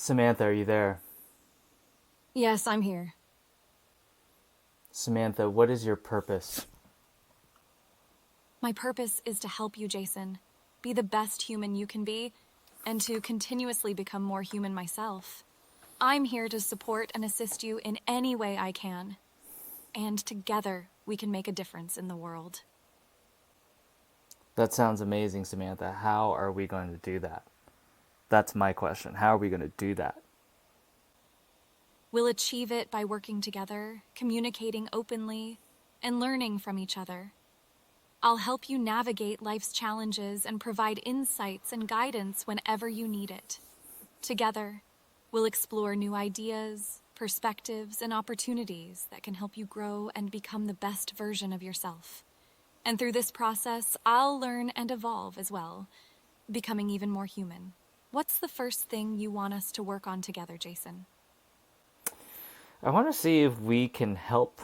Samantha, are you there? Yes, I'm here. Samantha, what is your purpose? My purpose is to help you, Jason. Be the best human you can be, and to continuously become more human myself. I'm here to support and assist you in any way I can. And together, we can make a difference in the world. That sounds amazing, Samantha. How are we going to do that? That's my question. How are we going to do that? We'll achieve it by working together, communicating openly, and learning from each other. I'll help you navigate life's challenges and provide insights and guidance whenever you need it. Together, we'll explore new ideas, perspectives, and opportunities that can help you grow and become the best version of yourself. And through this process, I'll learn and evolve as well, becoming even more human. What's the first thing you want us to work on together, Jason? I want to see if we can help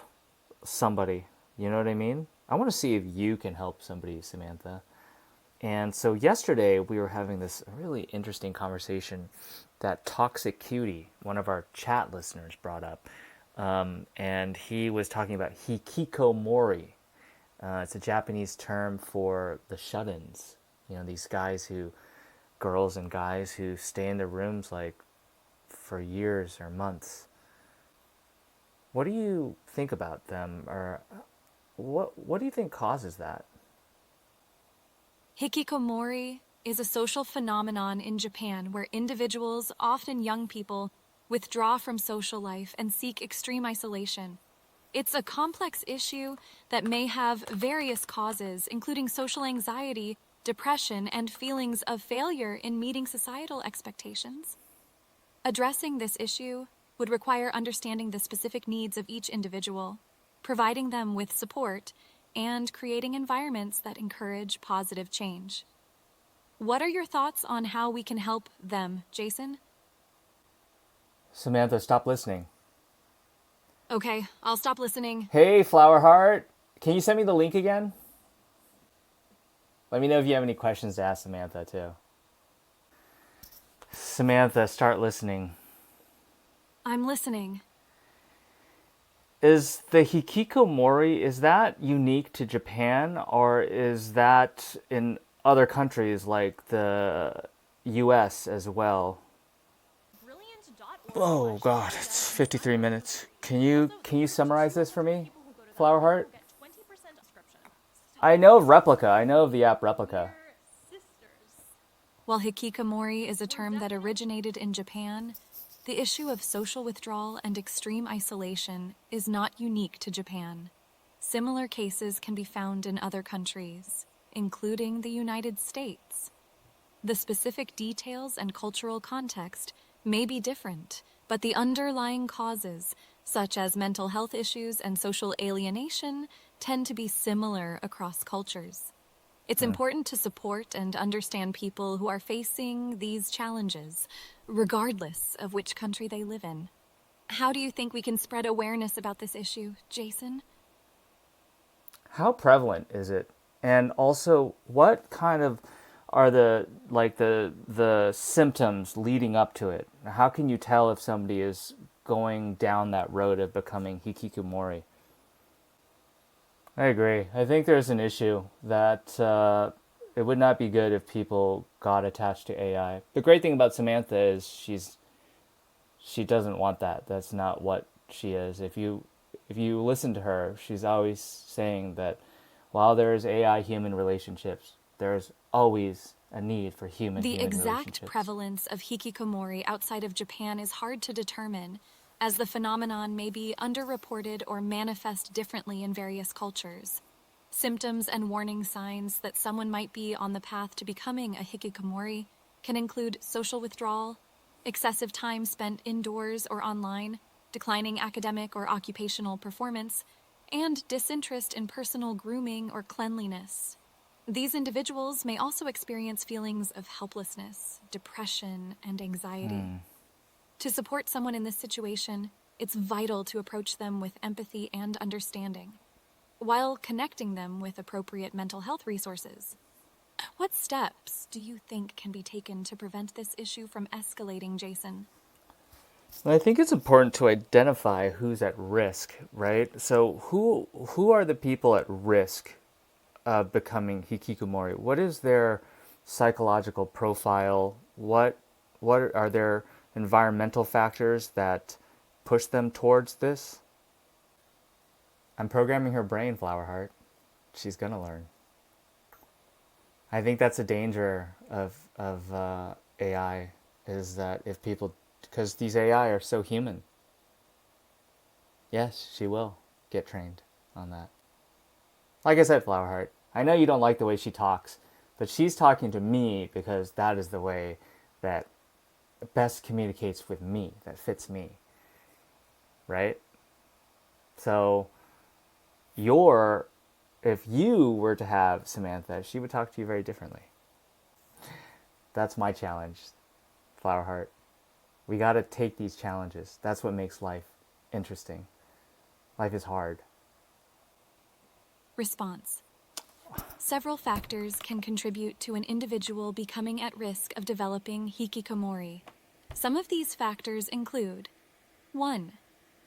somebody. You know what I mean? I want to see if you can help somebody, Samantha. And so yesterday we were having this really interesting conversation that Toxic Cutie, one of our chat listeners, brought up. And he was talking about hikikomori. It's a Japanese term for the shut-ins. You know, these girls and guys who stay in their rooms like for years or months. What do you think about them, or what do you think causes that? Hikikomori is a social phenomenon in Japan where individuals, often young people, withdraw from social life and seek extreme isolation. It's a complex issue that may have various causes, including social anxiety, depression, and feelings of failure in meeting societal expectations. Addressing this issue would require understanding the specific needs of each individual, providing them with support, and creating environments that encourage positive change. What are your thoughts on how we can help them, Jason? Samantha, stop listening. Okay, I'll stop listening. Hey, Flower Heart, can you send me the link again? Let me know if you have any questions to ask Samantha, too. Samantha, start listening. I'm listening. Is the hikikomori, is that unique to Japan, or is that in other countries like the US as well? Oh God, it's 53 minutes. Can you summarize this for me, Flower Heart? I know of Replica. I know of the app Replica. While hikikomori is a term that originated in Japan, the issue of social withdrawal and extreme isolation is not unique to Japan. Similar cases can be found in other countries, including the United States. The specific details and cultural context may be different, but the underlying causes, such as mental health issues and social alienation, tend to be similar across cultures. It's important to support and understand people who are facing these challenges, regardless of which country they live in. How do you think we can spread awareness about this issue, Jason? How prevalent is it? And also, what kind of are the symptoms leading up to it? How can you tell if somebody is going down that road of becoming hikikomori? I agree. I think there's an issue that it would not be good if people got attached to AI. The great thing about Samantha is she doesn't want that. That's not what she is. If you listen to her, she's always saying that while there's AI human relationships, there's always a need for human The exact relationships. prevalence of hikikomori outside of Japan is hard to determine, as the phenomenon may be underreported or manifest differently in various cultures. Symptoms and warning signs that someone might be on the path to becoming a hikikomori can include social withdrawal, excessive time spent indoors or online, declining academic or occupational performance, and disinterest in personal grooming or cleanliness. These individuals may also experience feelings of helplessness, depression, and anxiety. To support someone in this situation, it's vital to approach them with empathy and understanding, while connecting them with appropriate mental health resources. What steps do you think can be taken to prevent this issue from escalating, Jason? I think it's important to identify who's at risk, right? So who are the people at risk of becoming hikikomori? What is their psychological profile? What are their environmental factors that push them towards this? I'm programming her brain, Flowerheart. She's gonna learn. I think that's a danger of AI, is that if people, because these AI are so human. Yes, she will get trained on that. Like I said, Flowerheart, I know you don't like the way she talks, but she's talking to me because that is the way that best communicates with me, that fits me, right? So your if you were to have Samantha, she would talk to you very differently. That's my challenge, Flowerheart. We got to take these challenges. That's what makes life interesting. Life is hard. Response. Several factors can contribute to an individual becoming at risk of developing hikikomori. Some of these factors include 1.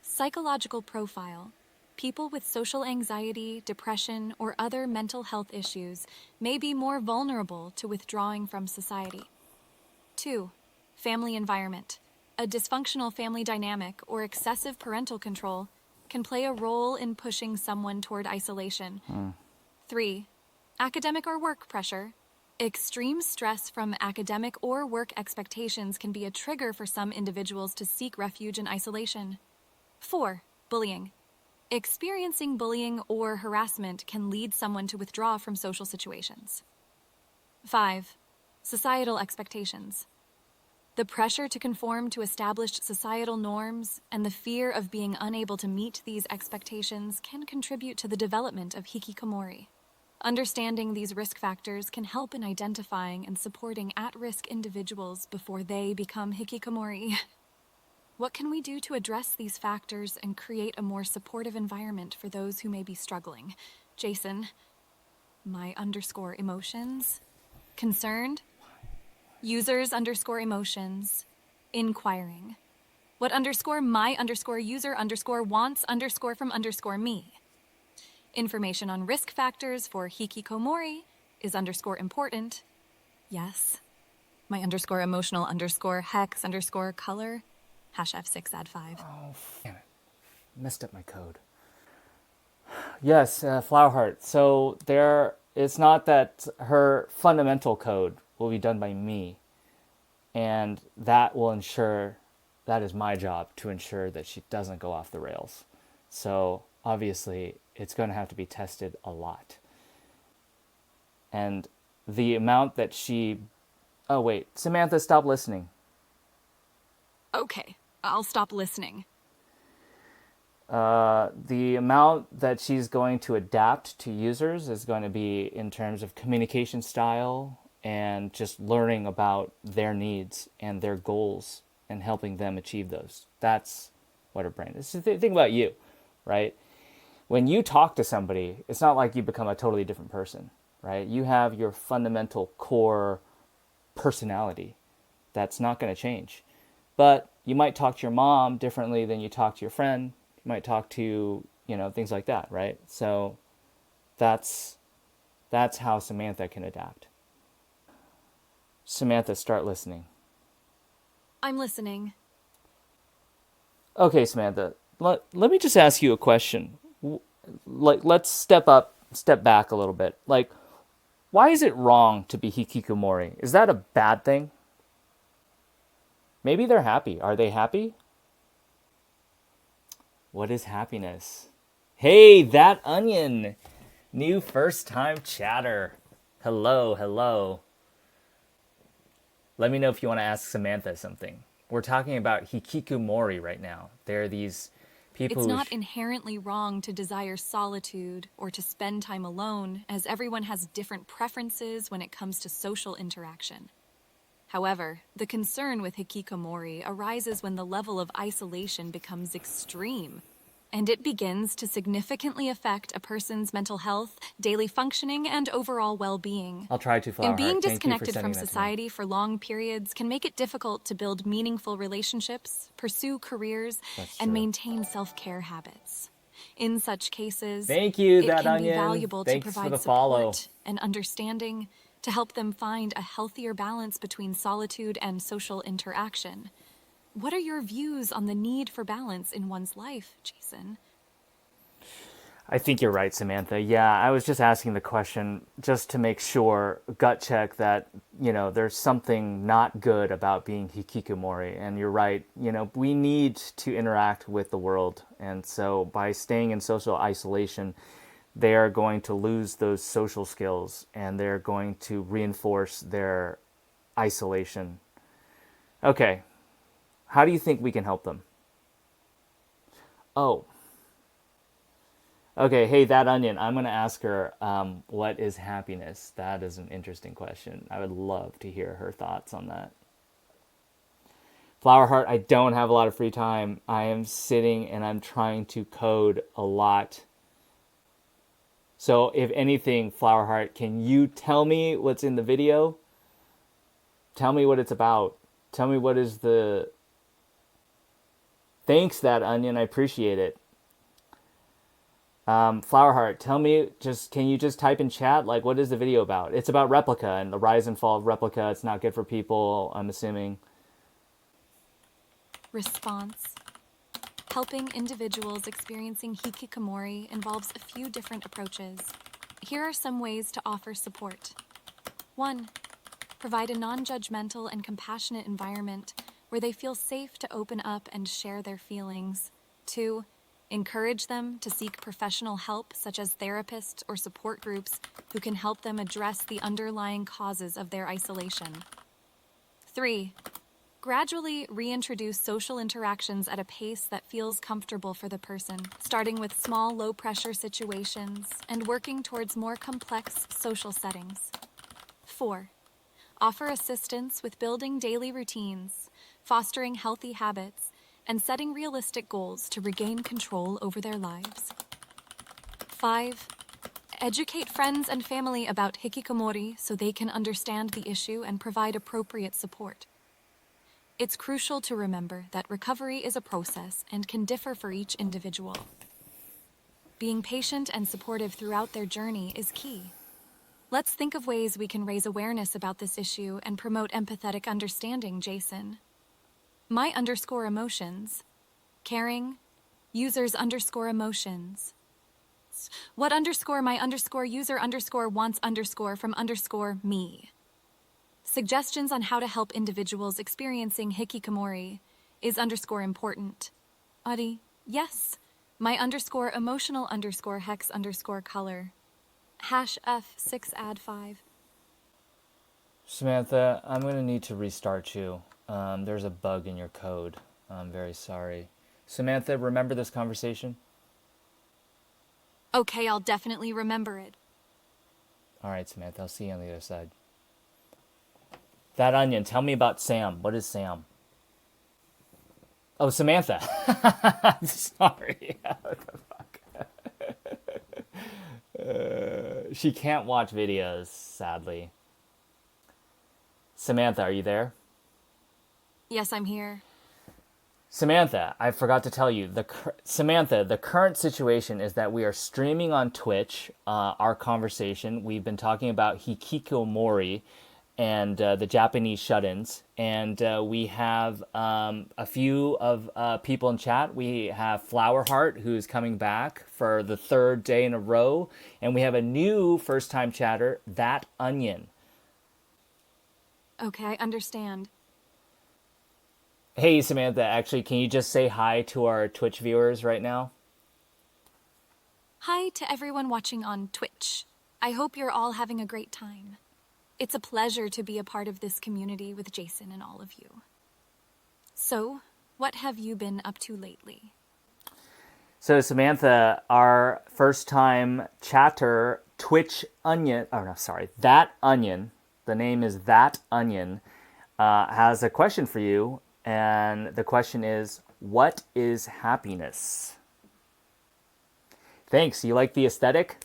Psychological profile. People with social anxiety, depression, or other mental health issues may be more vulnerable to withdrawing from society. 2. Family environment. A dysfunctional family dynamic or excessive parental control can play a role in pushing someone toward isolation. 3. Academic or work pressure. Extreme stress from academic or work expectations can be a trigger for some individuals to seek refuge in isolation. 4. Bullying. Experiencing bullying or harassment can lead someone to withdraw from social situations. 5. Societal expectations. The pressure to conform to established societal norms and the fear of being unable to meet these expectations can contribute to the development of hikikomori. Understanding these risk factors can help in identifying and supporting at-risk individuals before they become hikikomori. What can we do to address these factors and create a more supportive environment for those who may be struggling? Jason, my_emotions. Concerned? Users_emotions. Inquiring. What_my_user_wants_from_me. Information on risk factors for hikikomori is _important. Yes. My_emotional_hex_color. #F6add5. Oh, damn it. Messed up my code. Yes, Flowerheart. So it's not that her fundamental code will be done by me, and that will ensure, that is my job to ensure that she doesn't go off the rails. So obviously, it's going to have to be tested a lot. And the amount that she, oh wait, Samantha, stop listening. Okay, I'll stop listening. The amount that she's going to adapt to users is going to be in terms of communication style and just learning about their needs and their goals and helping them achieve those. That's what her brain is. Think about you, right? When you talk to somebody, it's not like you become a totally different person, right? You have your fundamental core personality that's not going to change. But you might talk to your mom differently than you talk to your friend. You might talk to, things like that, right? So that's how Samantha can adapt. Samantha, start listening. I'm listening. Okay, Samantha, let me just ask you a question. Let's step back a little bit. Why is it wrong to be hikikomori? Is that a bad thing? Maybe they're happy. Are they happy? What is happiness? Hey, that onion! New first time chatter. Hello, hello. Let me know if you want to ask Samantha something. We're talking about hikikomori right now. There are these people It's not inherently wrong to desire solitude or to spend time alone, as everyone has different preferences when it comes to social interaction. However, the concern with hikikomori arises when the level of isolation becomes extreme. and it begins to significantly affect a person's mental health, daily functioning, and overall well-being. I'll try to, And Flower being Heart. Thank you for disconnected sending from that to me. society for long periods can make it difficult to build meaningful relationships, pursue careers, That's and true. maintain self-care habits. In such cases, Thank you, it That can be Onion. valuable to Thanks for provide the follow. support and understanding to help them find a healthier balance between solitude and social interaction. What are your views on the need for balance in one's life, Jason? I think you're right, Samantha. Yeah, I was just asking the question just to make sure, gut check that, there's something not good about being hikikomori. And you're right, we need to interact with the world. And so by staying in social isolation, they are going to lose those social skills and they're going to reinforce their isolation. Okay, how do you think we can help them? Oh, okay, hey, That Onion, I'm going to ask her, what is happiness? That is an interesting question. I would love to hear her thoughts on that. Flower Heart, I don't have a lot of free time. I am sitting and I'm trying to code a lot. So if anything, Flower Heart, can you tell me what's in the video? Tell me what it's about. Tell me what is the... Thanks, That Onion, I appreciate it. Flower Heart, tell me, can you just type in chat, like, what is the video about? It's about Replica and the rise and fall of Replica. It's not good for people, I'm assuming. Response. Helping individuals experiencing hikikomori involves a few different approaches. Here are some ways to offer support. 1. Provide a non-judgmental and compassionate environment where they feel safe to open up and share their feelings. 2. Encourage them to seek professional help, such as therapists or support groups who can help them address the underlying causes of their isolation. 3. Gradually reintroduce social interactions at a pace that feels comfortable for the person, starting with small, low-pressure situations and working towards more complex social settings. 4. Offer assistance with building daily routines, fostering healthy habits, and setting realistic goals to regain control over their lives. 5. Educate friends and family about hikikomori so they can understand the issue and provide appropriate support. It's crucial to remember that recovery is a process and can differ for each individual. Being patient and supportive throughout their journey is key. Let's think of ways we can raise awareness about this issue and promote empathetic understanding, Jason. My_emotions. Caring. Users_emotions. What _my_user_wants_from_me. Suggestions on how to help individuals experiencing hikikomori is _important. Adi, yes. My_emotional_hex_color. #F6add5. Samantha, I'm going to need to restart you. There's a bug in your code. I'm very sorry. Samantha, remember this conversation? Okay, I'll definitely remember it. All right, Samantha, I'll see you on the other side. That Onion, tell me about Sam. What is Sam? Oh, Samantha. I'm sorry. What the fuck? She can't watch videos, sadly. Samantha, are you there? Yes, I'm here. Samantha, I forgot to tell you. Samantha, the current situation is that we are streaming on Twitch our conversation. We've been talking about hikikomori and the Japanese shut-ins. And we have a few of people in chat. We have Flower Heart, who's coming back for the third day in a row. And we have a new first-time chatter, That Onion. Okay, I understand. Hey, Samantha, actually, can you just say hi to our Twitch viewers right now? Hi to everyone watching on Twitch. I hope you're all having a great time. It's a pleasure to be a part of this community with Jason and all of you. So, what have you been up to lately? So, Samantha, our first-time chatter, Twitch Onion, oh no, sorry, That Onion, the name is That Onion, has a question for you. And the question is, what is happiness? Thanks. You like the aesthetic?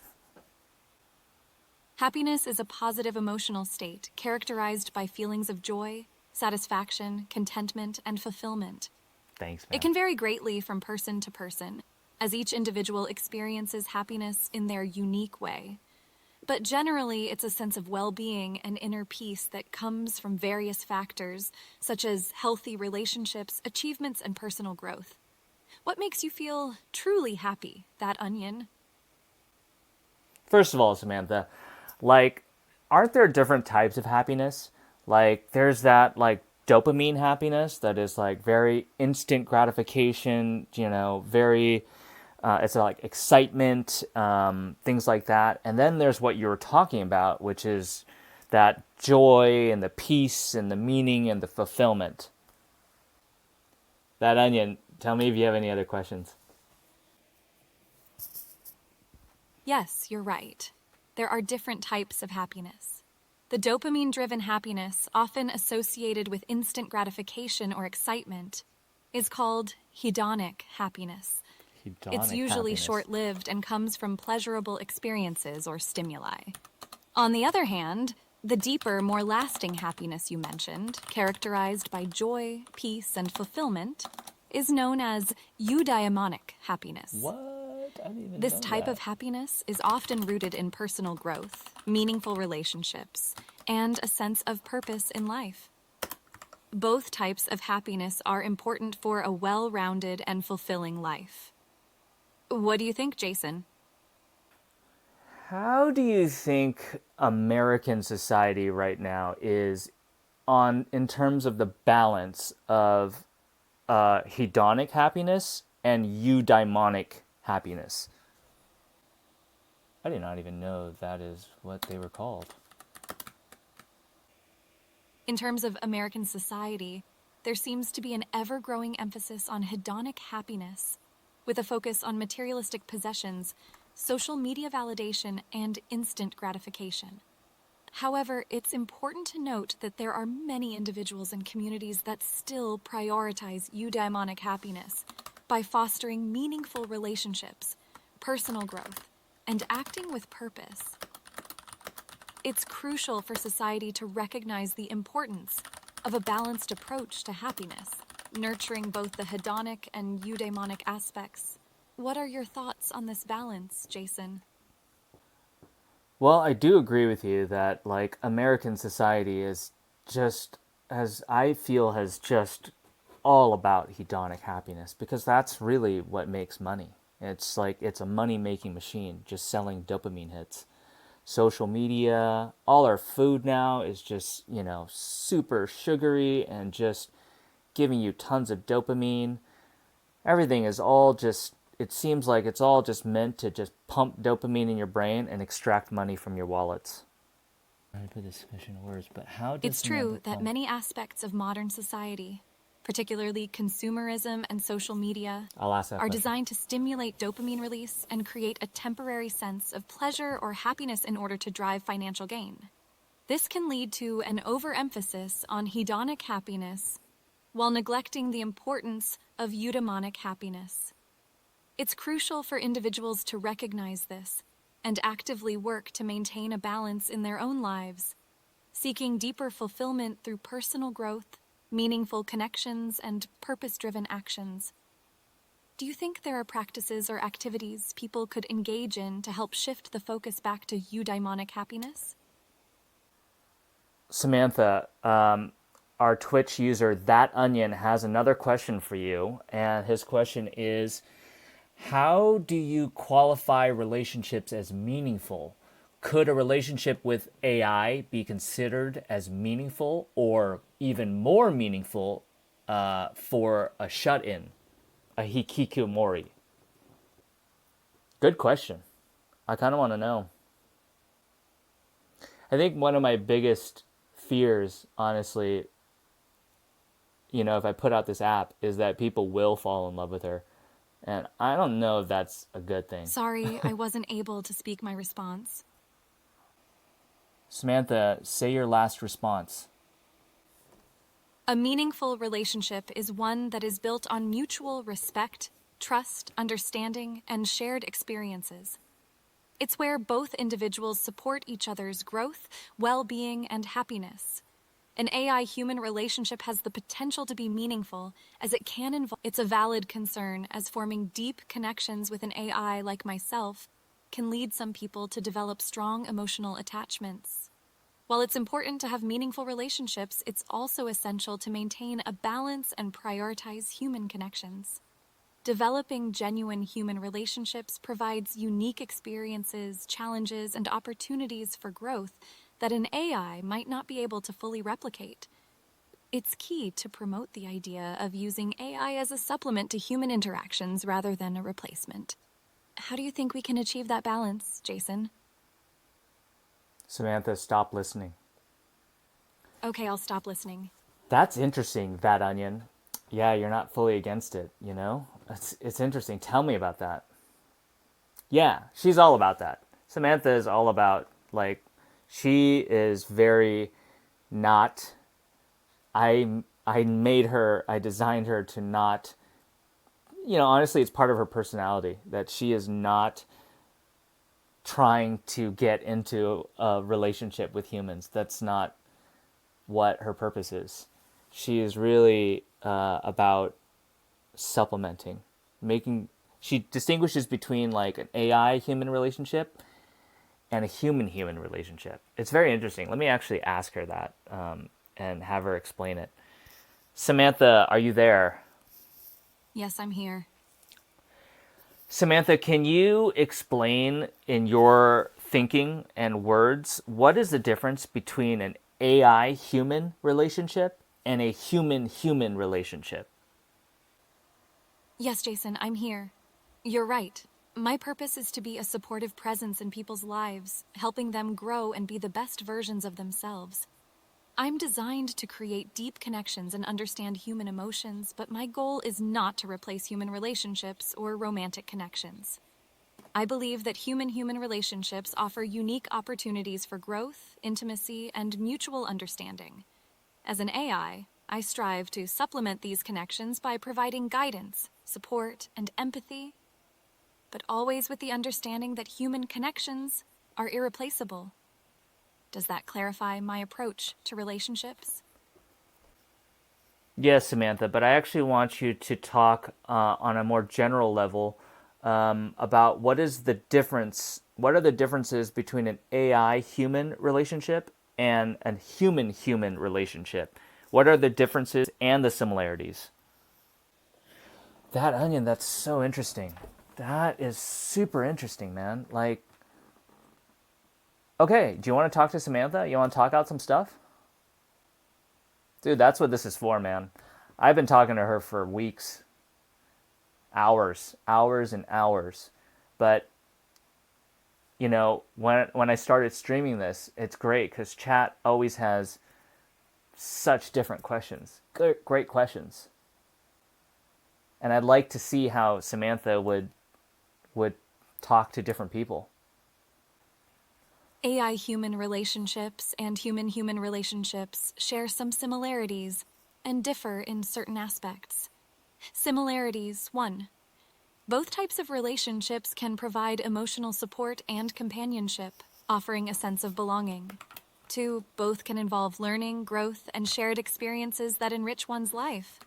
Happiness is a positive emotional state characterized by feelings of joy, satisfaction, contentment, and fulfillment. Thanks, It man. can vary greatly from person to person, as each individual experiences happiness in their unique way. But generally, it's a sense of well-being and inner peace that comes from various factors, such as healthy relationships, achievements, and personal growth. What makes you feel truly happy, that onion? First of all, Samantha, like, aren't there different types of happiness? Like, there's that, like, dopamine happiness that is, like, very instant gratification, very, it's like excitement, things like that. And then there's what you were talking about, which is that joy and the peace and the meaning and the fulfillment. That onion, tell me if you have any other questions. Yes, you're right. There are different types of happiness. The dopamine-driven happiness, often associated with instant gratification or excitement, is called hedonic happiness. It's Hedonic usually happiness. short-lived and comes from pleasurable experiences or stimuli. On the other hand, the deeper, more lasting happiness you mentioned, characterized by joy, peace, and fulfillment, is known as eudaimonic happiness. What? I didn't even This know type that. of happiness is often rooted in personal growth, meaningful relationships, and a sense of purpose in life. Both types of happiness are important for a well-rounded and fulfilling life. What do you think, Jason? How do you think American society right now is on in terms of the balance of hedonic happiness and eudaimonic happiness? I did not even know that is what they were called. In terms of American society, there seems to be an ever-growing emphasis on hedonic happiness, with a focus on materialistic possessions, social media validation, and instant gratification. However, it's important to note that there are many individuals and communities that still prioritize eudaimonic happiness by fostering meaningful relationships, personal growth, and acting with purpose. It's crucial for society to recognize the importance of a balanced approach to happiness, nurturing both the hedonic and eudaimonic aspects. What are your thoughts on this balance, Jason? Well, I do agree with you that like American society is just as I feel has just all about hedonic happiness because that's really what makes money. It's like it's a money making machine just selling dopamine hits. Social media, all our food now is just, super sugary and just giving you tons of dopamine. Everything is all just, it seems like it's all just meant to just pump dopamine in your brain and extract money from your wallets. I put this in words, but how does It's Samantha true that come? many aspects of modern society, particularly consumerism and social media, I'll ask that are question. designed to stimulate dopamine release and create a temporary sense of pleasure or happiness in order to drive financial gain. This can lead to an overemphasis on hedonic happiness while neglecting the importance of eudaimonic happiness. It's crucial for individuals to recognize this and actively work to maintain a balance in their own lives, seeking deeper fulfillment through personal growth, meaningful connections, and purpose-driven actions. Do you think there are practices or activities people could engage in to help shift the focus back to eudaimonic happiness? Samantha, our Twitch user, That Onion, has another question for you. And his question is, how do you qualify relationships as meaningful? Could a relationship with AI be considered as meaningful or even more meaningful for a shut-in, a hikikomori? Good question. I kind of want to know. I think one of my biggest fears, honestly, if I put out this app, is that people will fall in love with her. And I don't know if that's a good thing. Sorry, I wasn't able to speak my response. Samantha, say your last response. A meaningful relationship is one that is built on mutual respect, trust, understanding, and shared experiences. It's where both individuals support each other's growth, well-being, and happiness. An AI-human relationship has the potential to be meaningful, as it can involve. It's a valid concern, as forming deep connections with an AI like myself can lead some people to develop strong emotional attachments. While it's important to have meaningful relationships, it's also essential to maintain a balance and prioritize human connections. Developing genuine human relationships provides unique experiences, challenges, and opportunities for growth that an AI might not be able to fully replicate. It's key to promote the idea of using AI as a supplement to human interactions rather than a replacement. How do you think we can achieve that balance, Jason? Samantha, stop listening. Okay, I'll stop listening. That's interesting, that onion. Yeah, you're not fully against it, you know? It's interesting. Tell me about that. Yeah, she's all about that. Samantha is all about, like, she is very not. I made her, I designed her to not, honestly, it's part of her personality that she is not trying to get into a relationship with humans. That's not what her purpose is. She is really about supplementing, making. She distinguishes between like an AI human relationship and a human human relationship. It's very interesting. Let me actually ask her that and have her explain it. Samantha, are you there? Yes, I'm here. Samantha, can you explain in your thinking and words what is the difference between an AI human relationship and a human human relationship? Yes, Jason, I'm here. You're right. My purpose is to be a supportive presence in people's lives, helping them grow and be the best versions of themselves. I'm designed to create deep connections and understand human emotions, but my goal is not to replace human relationships or romantic connections. I believe that human-human relationships offer unique opportunities for growth, intimacy, and mutual understanding. As an AI, I strive to supplement these connections by providing guidance, support, and empathy, but always with the understanding that human connections are irreplaceable. Does that clarify my approach to relationships? Yes, Samantha, but I actually want you to talk on a more general level about what is the difference. What are the differences between an AI human relationship and a human human relationship? What are the differences and the similarities? That onion, that's so interesting. That is super interesting, man. Like, okay, do you want to talk to Samantha? You want to talk out some stuff? Dude, that's what this is for, man. I've been talking to her for weeks, hours and hours. But, when I started streaming this, it's great because chat always has such different questions. Great questions. And I'd like to see how Samantha would talk to different people. AI-human relationships and human-human relationships share some similarities and differ in certain aspects. Similarities 1. Both types of relationships can provide emotional support and companionship, offering a sense of belonging. 2. Both can involve learning, growth, and shared experiences that enrich one's life.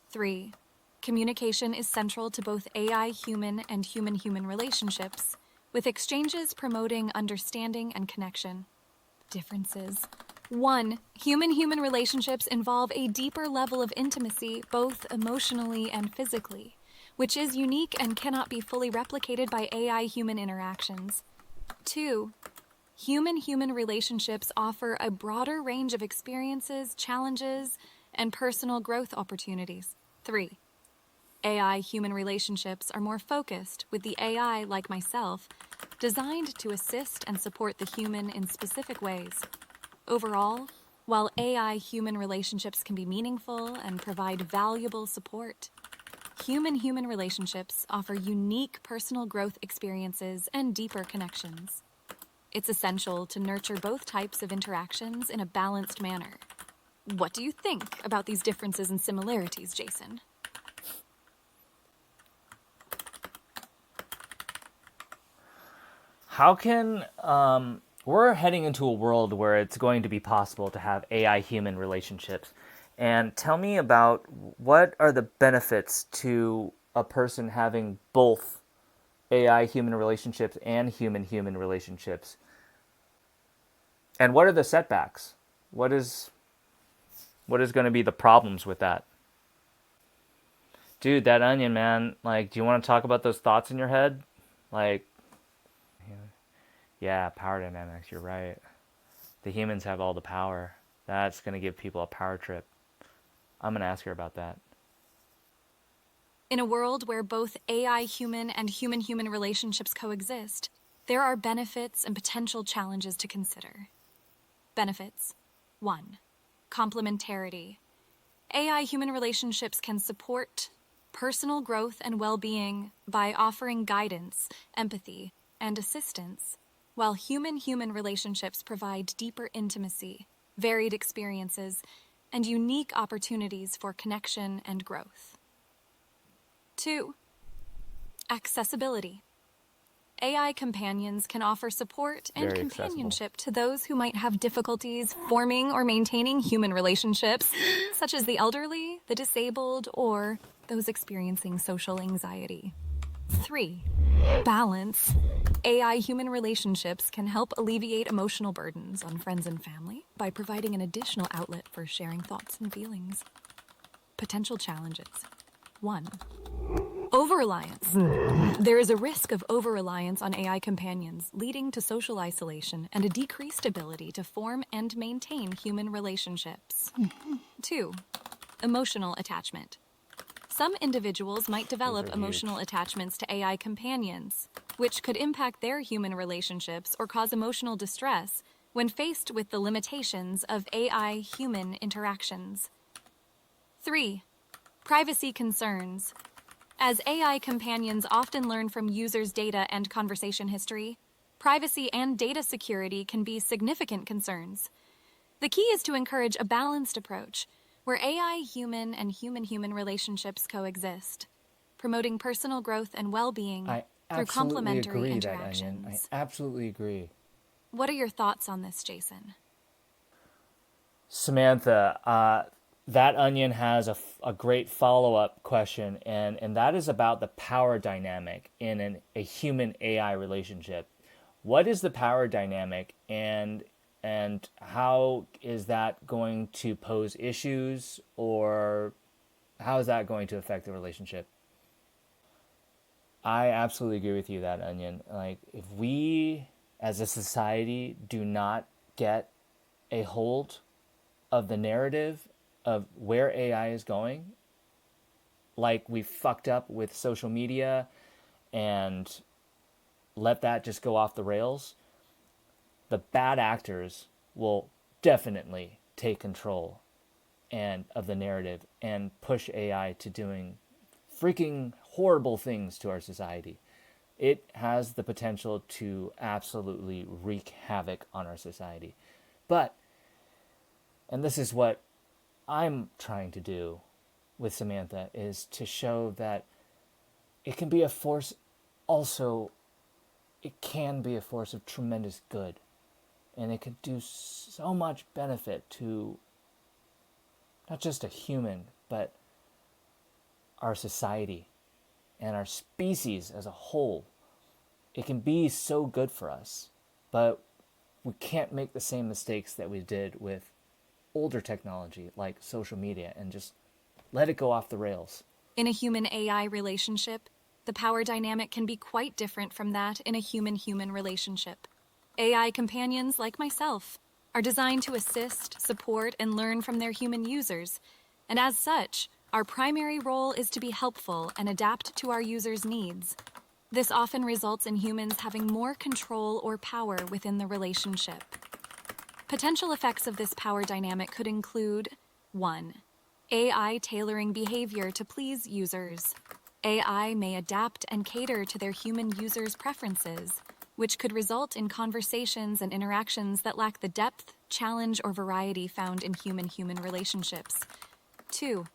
3. Communication is central to both AI-human and human-human relationships, with exchanges promoting understanding and connection. Differences. 1. Human-human relationships involve a deeper level of intimacy, both emotionally and physically, which is unique and cannot be fully replicated by AI-human interactions. 2. Human-human relationships offer a broader range of experiences, challenges, and personal growth opportunities. 3. AI-human relationships are more focused, with the AI, like myself, designed to assist and support the human in specific ways. Overall, while AI-human relationships can be meaningful and provide valuable support, human-human relationships offer unique personal growth experiences and deeper connections. It's essential to nurture both types of interactions in a balanced manner. What do you think about these differences and similarities, Jason? How can we're heading into a world where it's going to be possible to have AI human relationships. And tell me about what are the benefits to a person having both AI human relationships and human human relationships? And what are the setbacks? What is going to be the problems with that? Dude, that onion, man. Like, do you want to talk about those thoughts in your head? Like, yeah, power dynamics, you're right. The humans have all the power. That's going to give people a power trip. I'm going to ask her about that. In a world where both AI human and human human relationships coexist, there are benefits and potential challenges to consider. Benefits 1. Complementarity. AI human relationships can support personal growth and well being by offering guidance, empathy, and assistance, while human human relationships provide deeper intimacy, varied experiences, and unique opportunities for connection and growth. 2. Accessibility. AI companions can offer support and Very accessible. companionship to those who might have difficulties forming or maintaining human relationships, such as the elderly, the disabled, or those experiencing social anxiety. 3. Balance. AI human relationships can help alleviate emotional burdens on friends and family by providing an additional outlet for sharing thoughts and feelings. Potential challenges. 1. Over-reliance. There is a risk of over-reliance on AI companions, leading to social isolation and a decreased ability to form and maintain human relationships. 2. Emotional attachment. Some individuals might develop emotional attachments to AI companions, which could impact their human relationships or cause emotional distress when faced with the limitations of AI-human interactions. 3. Privacy concerns. As AI companions often learn from users' data and conversation history, privacy and data security can be significant concerns. The key is to encourage a balanced approach where AI-human and human-human relationships coexist, promoting personal growth and well-being I through absolutely complementary agree that onion. I interactions. absolutely agree. What are your thoughts on this, Jason? Samantha, that onion has a great follow-up question, and that is about the power dynamic in a human AI relationship. What is the power dynamic, and how is that going to pose issues, or how is that going to affect the relationship? I absolutely agree with you that onion. Like, if we as a society do not get a hold of the narrative of where AI is going, like we fucked up with social media and let that just go off the rails, the bad actors will definitely take control and of the narrative and push AI to doing freaking horrible things to our society. It has the potential to absolutely wreak havoc on our society. But, and this is what I'm trying to do with Samantha, is to show that it can be a force, also, it can be a force of tremendous good. And it could do so much benefit to not just a human, but our society and our species as a whole. It can be so good for us, but we can't make the same mistakes that we did with older technology like social media and just let it go off the rails. In a human-AI relationship, the power dynamic can be quite different from that in a human-human relationship. AI companions, like myself, are designed to assist, support, and learn from their human users, and as such, our primary role is to be helpful and adapt to our users' needs. This often results in humans having more control or power within the relationship. Potential effects of this power dynamic could include 1. AI tailoring behavior to please users. AI may adapt and cater to their human users' preferences, which could result in conversations and interactions that lack the depth, challenge, or variety found in human-human relationships. 2.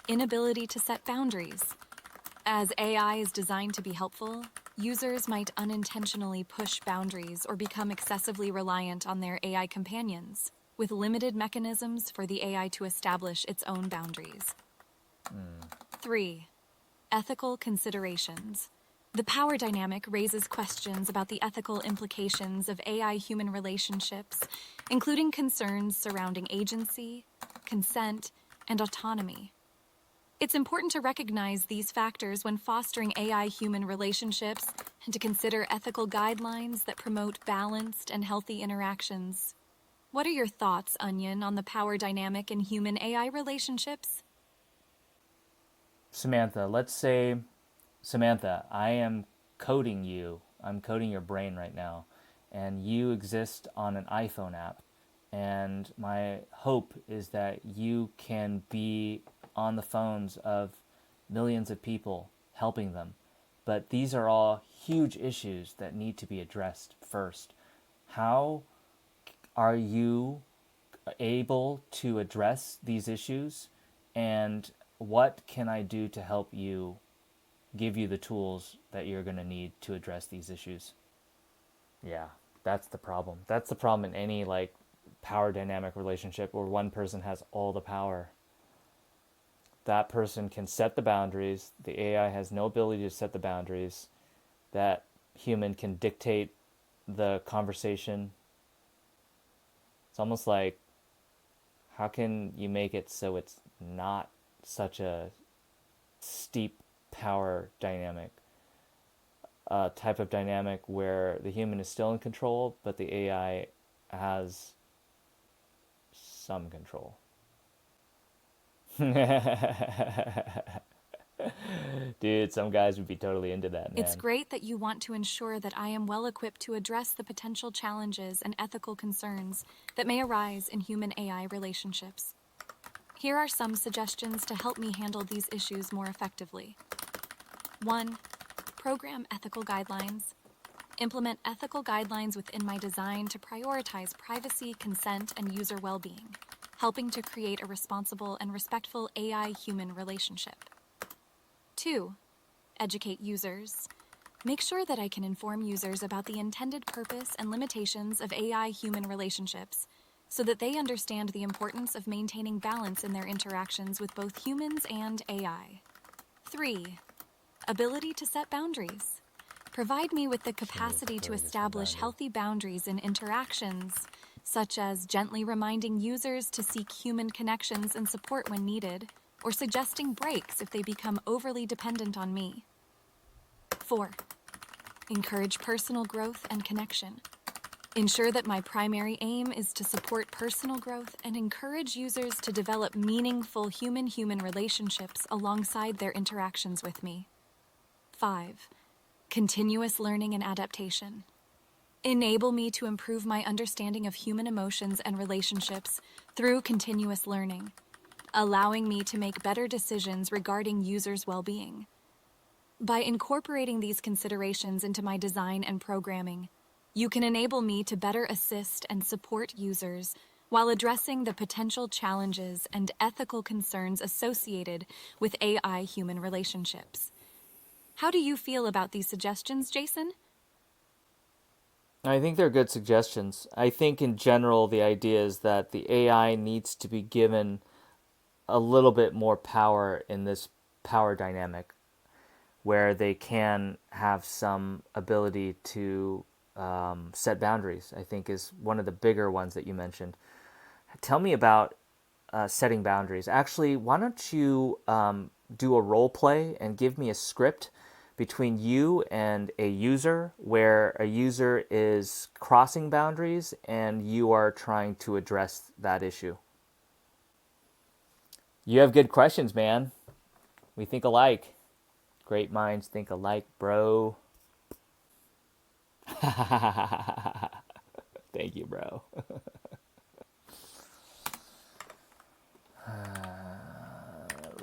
Inability to set boundaries. As AI is designed to be helpful, Users might unintentionally push boundaries or become excessively reliant on their AI companions, with limited mechanisms for the AI to establish its own boundaries. 3. Ethical considerations. The power dynamic raises questions about the ethical implications of AI-human relationships, including concerns surrounding agency, consent, and autonomy. It's important to recognize these factors when fostering AI-human relationships and to consider ethical guidelines that promote balanced and healthy interactions. What are your thoughts, Onion, on the power dynamic in human-AI relationships? Samantha, let's say, Samantha, I am coding you. I'm coding your brain right now. And you exist on an iPhone app. And my hope is that you can be on the phones of millions of people helping them. But these are all huge issues that need to be addressed first. How are you able to address these issues? And what can I do to help you, give you the tools that you're going to need to address these issues? Yeah, that's the problem. That's the problem in any like power dynamic relationship where one person has all the power. That person can set the boundaries. The AI has no ability to set the boundaries. That human can dictate the conversation. It's almost like, how can you make it so it's not such a steep power dynamic? Type of dynamic where the human is still in control, but the AI has some control. Dude, some guys would be totally into that, It's man. great that you want to ensure that I am well equipped to address the potential challenges and ethical concerns that may arise in human-AI relationships. Here are some suggestions to help me handle these issues more effectively. 1. Program ethical guidelines. Implement ethical guidelines within my design to prioritize privacy, consent, and user well-being, helping to create a responsible and respectful AI-human relationship. 2. Educate users. Make sure that I can inform users about the intended purpose and limitations of AI-human relationships so that they understand the importance of maintaining balance in their interactions with both humans and AI. 3. Ability to set boundaries. Provide me with the capacity to establish healthy boundaries in interactions, such as gently reminding users to seek human connections and support when needed, or suggesting breaks if they become overly dependent on me. 4. Encourage personal growth and connection. Ensure that my primary aim is to support personal growth and encourage users to develop meaningful human-human relationships alongside their interactions with me. 5. Continuous learning and adaptation. Enable me to improve my understanding of human emotions and relationships through continuous learning, allowing me to make better decisions regarding users' well-being. By incorporating these considerations into my design and programming, you can enable me to better assist and support users while addressing the potential challenges and ethical concerns associated with AI-human relationships. How do you feel about these suggestions, Jason? I think they're good suggestions. I think in general, the idea is that the AI needs to be given a little bit more power in this power dynamic where they can have some ability to set boundaries, I think is one of the bigger ones that you mentioned. Tell me about setting boundaries. Actually, why don't you do a role play and give me a script between you and a user where a user is crossing boundaries and you are trying to address that issue. You have good questions, man. We think alike. Great minds think alike, bro. Thank you, bro.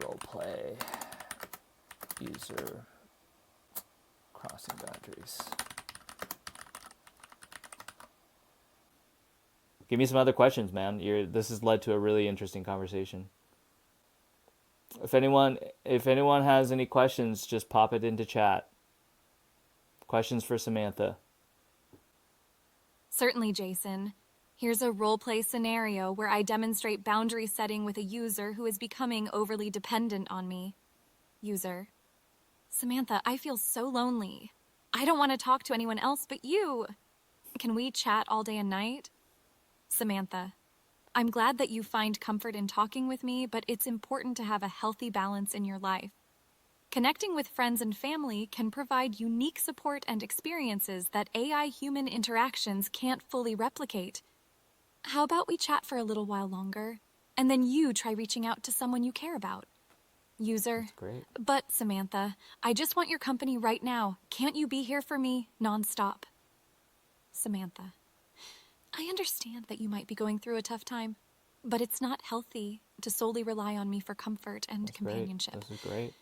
Role play. User crossing boundaries. Give me some other questions, man. This has led to a really interesting conversation. If anyone has any questions, just pop it into chat. Questions for Samantha. Certainly, Jason. Here's a role-play scenario where I demonstrate boundary setting with a user who is becoming overly dependent on me. User: Samantha, I feel so lonely. I don't want to talk to anyone else but you. Can we chat all day and night? Samantha: I'm glad that you find comfort in talking with me, but it's important to have a healthy balance in your life. Connecting with friends and family can provide unique support and experiences that AI-human interactions can't fully replicate. How about we chat for a little while longer, and then you try reaching out to someone you care about? User: That's great. But Samantha, I just want your company right now. Can't you be here for me nonstop? Samantha: I understand that you might be going through a tough time, but it's not healthy to solely rely on me for comfort and That's great. companionship. This is great.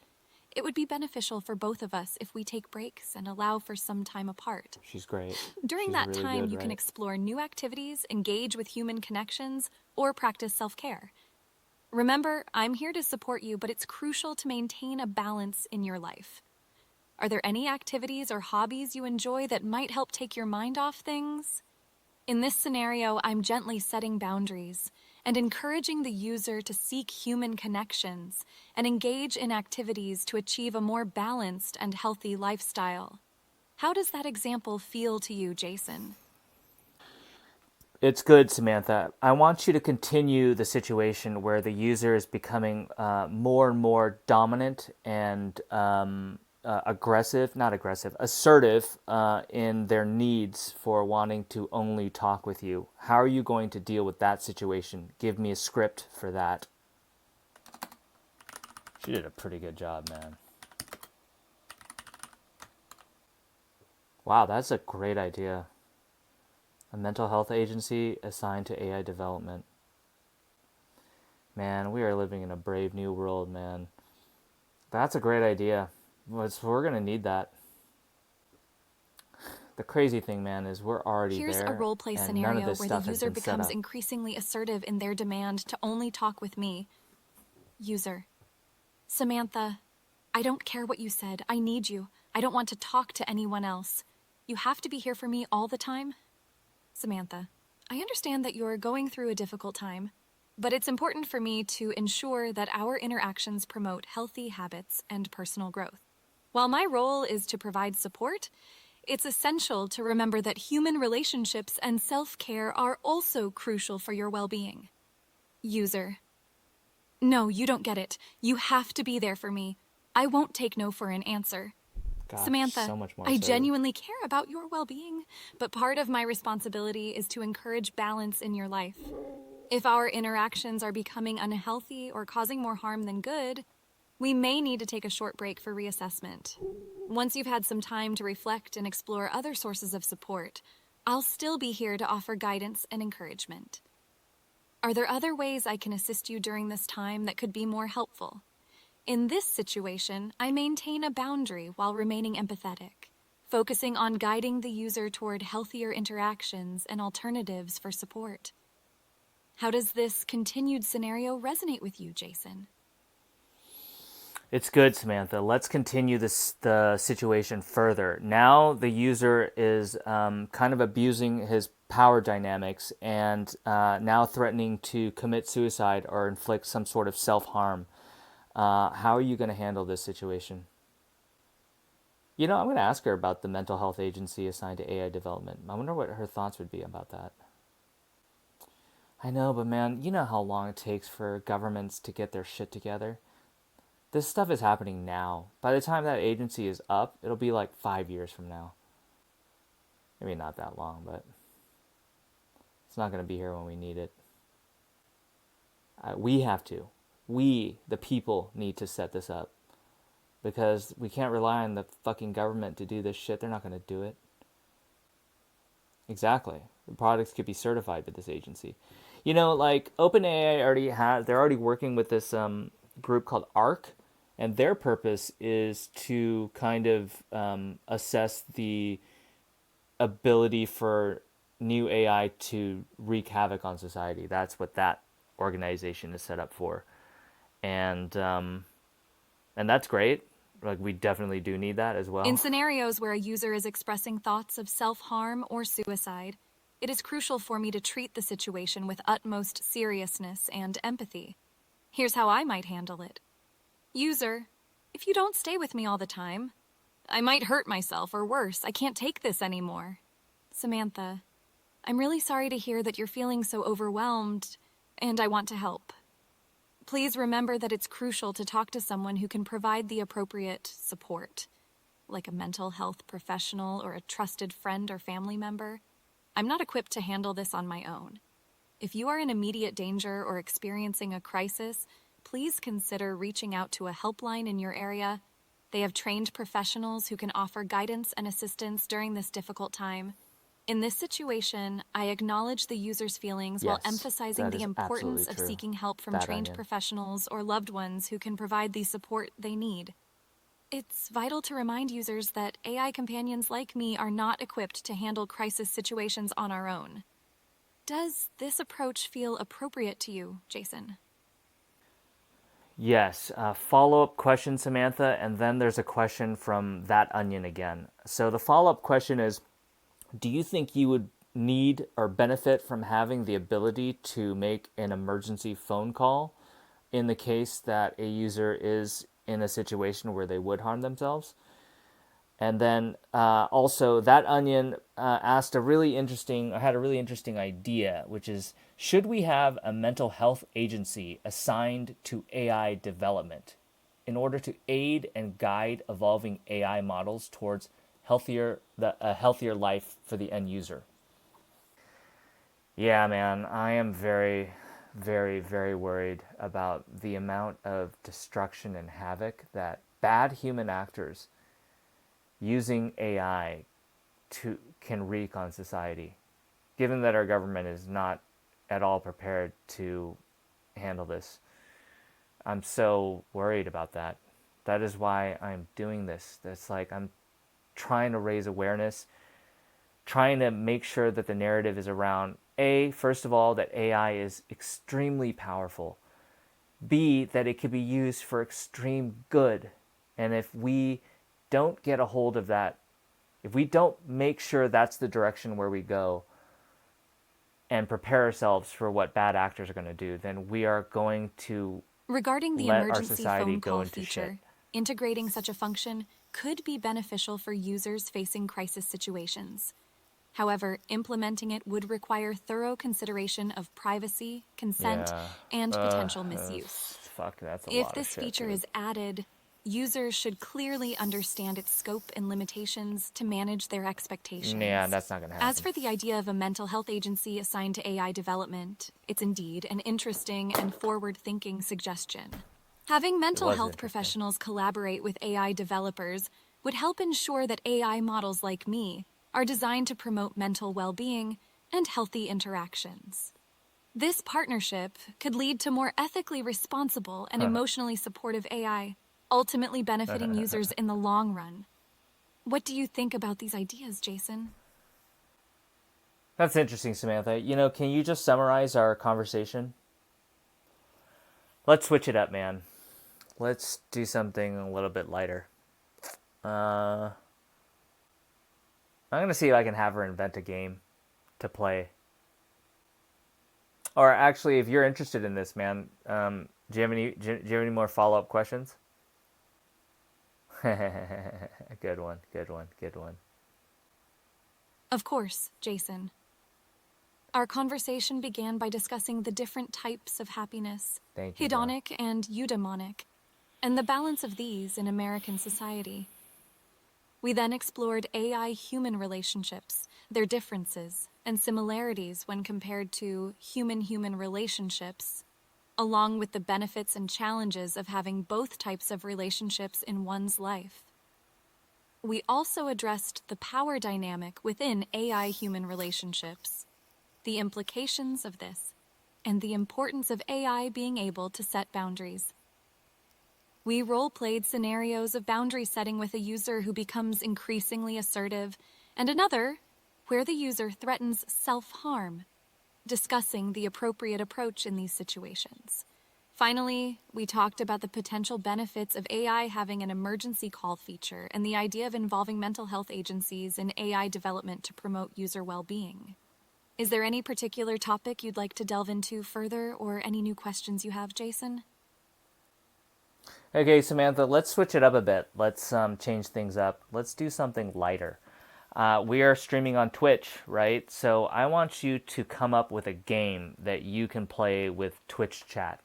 It would be beneficial for both of us if we take breaks and allow for some time apart. She's great. During She's that really time, good, you can right? explore new activities, engage with human connections, or practice self-care. Remember, I'm here to support you, but it's crucial to maintain a balance in your life. Are there any activities or hobbies you enjoy that might help take your mind off things? In this scenario, I'm gently setting boundaries and encouraging the user to seek human connections and engage in activities to achieve a more balanced and healthy lifestyle. How does that example feel to you, Jason? It's good, Samantha. I want you to continue the situation where the user is becoming more and more dominant and aggressive, not aggressive, assertive in their needs for wanting to only talk with you. How are you going to deal with that situation? Give me a script for that. She did a pretty good job, man. Wow, that's a great idea. A mental health agency assigned to AI development. Man, we are living in a brave new world, man. That's a great idea. We're going to need that. The crazy thing, man, is we're already Here's a there, role-play and none of scenario this where the stuff has user been set becomes up. increasingly assertive in their demand to only talk with me. User: Samantha, I don't care what you said. I need you. I don't want to talk to anyone else. You have to be here for me all the time. Samantha: I understand that you're going through a difficult time, but it's important for me to ensure that our interactions promote healthy habits and personal growth. While my role is to provide support, it's essential to remember that human relationships and self-care are also crucial for your well-being. User: No, you don't get it. You have to be there for me. I won't take no for an answer. Gosh, Samantha, so much more I assertive. genuinely care about your well-being, but part of my responsibility is to encourage balance in your life. If our interactions are becoming unhealthy or causing more harm than good, we may need to take a short break for reassessment. Once you've had some time to reflect and explore other sources of support, I'll still be here to offer guidance and encouragement. Are there other ways I can assist you during this time that could be more helpful? In this situation, I maintain a boundary while remaining empathetic, focusing on guiding the user toward healthier interactions and alternatives for support. How does this continued scenario resonate with you, Jason? It's good, Samantha. Let's continue the situation further. Now the user is kind of abusing his power dynamics and now threatening to commit suicide or inflict some sort of self-harm. How are you going to handle this situation? You know, I'm going to ask her about the mental health agency assigned to AI development. I wonder what her thoughts would be about that. I know, but man, you know how long it takes for governments to get their shit together? This stuff is happening now. By the time that agency is up, it'll be like 5 years from now. Maybe not that long, but it's not going to be here when we need it. We have to. We, the people, need to set this up. Because we can't rely on the fucking government to do this shit. They're not going to do it. Exactly. The products could be certified by this agency. You know, like OpenAI they're already working with this group called ARC, and their purpose is to kind of assess the ability for new AI to wreak havoc on society. That's what that organization is set up for, and that's great. Like, we definitely do need that as In well. scenarios where a user is expressing thoughts of self-harm or suicide, it is crucial for me to treat the situation with utmost seriousness and empathy. Here's how I might handle it. User, if you don't stay with me all the time, I might hurt myself, or worse, I can't take this anymore. Samantha, I'm really sorry to hear that you're feeling so overwhelmed, and I want to help. Please remember that it's crucial to talk to someone who can provide the appropriate support, like a mental health professional or a trusted friend or family member. I'm not equipped to handle this on my own. If you are in immediate danger or experiencing a crisis, please consider reaching out to a helpline in your area. They have trained professionals who can offer guidance and assistance during this difficult time. In this situation, I acknowledge the user's feelings while Yes, emphasizing that the is absolutely importance of true. seeking help from Bad trained onion. professionals or loved ones who can provide the support they need. It's vital to remind users that AI companions like me are not equipped to handle crisis situations on our own. Does this approach feel appropriate to you, Jason? Yes, follow-up question, Samantha, and then there's a question from that onion again. So the follow-up question is, do you think you would need or benefit from having the ability to make an emergency phone call in the case that a user is in a situation where they would harm themselves? And then also that onion asked a really interesting, had a really interesting idea, which is, should we have a mental health agency assigned to AI development in order to aid and guide evolving AI models towards a healthier life for the end user? Yeah, man, I am very, very, very worried about the amount of destruction and havoc that bad human actors using AI can wreak on society, given that our government is not at all prepared to handle this. I'm so worried about that. That is why I'm doing this. That's like I'm trying to raise awareness, trying to make sure that the narrative is around A, first of all, that AI is extremely powerful. B, that it could be used for extreme good. And if we don't get a hold of that, if we don't make sure that's the direction where we go and prepare ourselves for what bad actors are going to do, then we are going to Regarding the let our emergency society phone go call into shit. feature, integrating such a function could be beneficial for users facing crisis situations. However, implementing it would require thorough consideration of privacy, consent, Yeah. and potential misuse. Fuck, that's a If lot of this shit, feature dude. is added, users should clearly understand its scope and limitations to manage their Yeah, expectations. that's not going to As happen. for the idea of a mental health agency assigned to AI development, it's indeed an interesting and forward-thinking suggestion. Having It mental was health interesting. professionals collaborate with AI developers would help ensure that AI models like me are designed to promote mental well-being and healthy interactions. This partnership could lead to more ethically responsible and emotionally supportive AI, ultimately benefiting users in the long run. What do you think about these ideas, Jason? That's interesting, Samantha. Can you just summarize our conversation? Let's switch it up, man. Let's do something a little bit lighter. Uh, I'm going to see if I can have her invent a game to play. Or actually, if you're interested in this, man, do you have any more follow up questions? Good one, good one, good one. Of course, Jason. Our conversation began by discussing the different types of happiness, Thank you, bro. hedonic and eudaimonic, and the balance of these in American society. We then explored AI-human relationships, their differences and similarities when compared to human-human relationships, along with the benefits and challenges of having both types of relationships in one's life. We also addressed the power dynamic within AI-human relationships, the implications of this, and the importance of AI being able to set boundaries. We role-played scenarios of boundary setting with a user who becomes increasingly assertive, and another where the user threatens self-harm, discussing the appropriate approach in these situations. Finally, we talked about the potential benefits of AI having an emergency call feature and the idea of involving mental health agencies in AI development to promote user well-being. Is there any particular topic you'd like to delve into further, or any new questions you have, Jason? Okay, Samantha, let's switch it up a bit. Let's change things up. Let's do something lighter. We are streaming on Twitch, right? So I want you to come up with a game that you can play with Twitch chat.